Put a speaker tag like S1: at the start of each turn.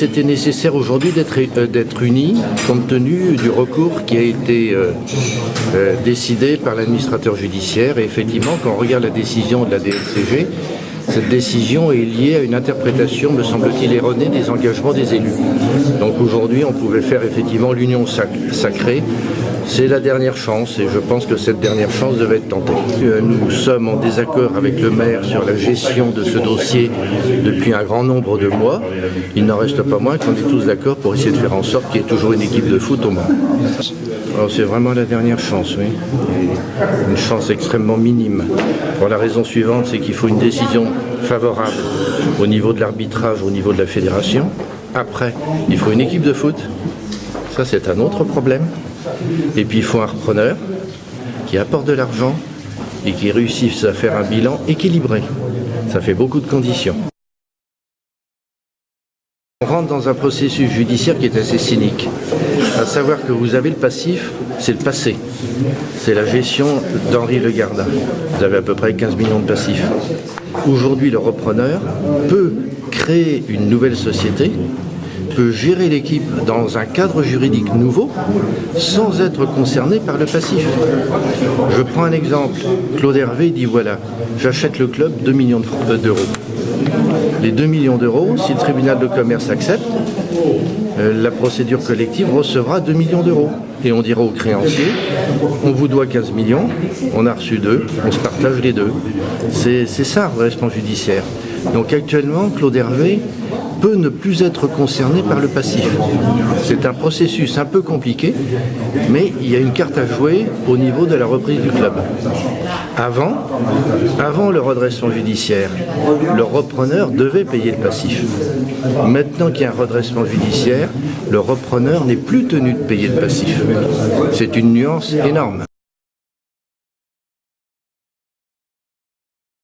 S1: c'était nécessaire aujourd'hui d'être unis compte tenu du recours qui a été décidé par l'administrateur judiciaire. Et effectivement, quand on regarde la décision de la DLCG, cette décision est liée à une interprétation, me semble-t-il, erronée des engagements des élus. Donc aujourd'hui, on pouvait faire effectivement l'union sacrée. C'est la dernière chance et je pense que cette dernière chance devait être tentée. Nous sommes en désaccord avec le maire sur la gestion de ce dossier depuis un grand nombre de mois. Il n'en reste pas moins qu'on est tous d'accord pour essayer de faire en sorte qu'il y ait toujours une équipe de foot au Mans. Alors c'est vraiment la dernière chance, oui. Et une chance extrêmement minime. Pour la raison suivante, c'est qu'il faut une décision favorable au niveau de l'arbitrage, au niveau de la fédération. Après, il faut une équipe de foot. Ça, c'est un autre problème. Et puis il faut un repreneur qui apporte de l'argent et qui réussisse à faire un bilan équilibré. Ça fait beaucoup de conditions. On rentre dans un processus judiciaire qui est assez cynique. À savoir que vous avez le passif, c'est le passé. C'est la gestion d'Henri Le Gardin. Vous avez à peu près 15 millions de passifs. Aujourd'hui, le repreneur peut créer une nouvelle société, peut gérer l'équipe dans un cadre juridique nouveau sans être concerné par le passif. Je prends un exemple. Claude Hervé dit voilà, j'achète le club 2 millions d'euros. Les 2 millions d'euros, si le tribunal de commerce accepte, la procédure collective recevra 2 millions d'euros. Et on dira aux créanciers, on vous doit 15 millions, on a reçu 2, on se partage les 2. C'est ça, le redressement judiciaire. Donc actuellement, Claude Hervé peut ne plus être concerné par le passif. C'est un processus un peu compliqué, mais il y a une carte à jouer au niveau de la reprise du club. Avant le redressement judiciaire, le repreneur devait payer le passif. Maintenant qu'il y a un redressement judiciaire, le repreneur n'est plus tenu de payer le passif. C'est une nuance énorme.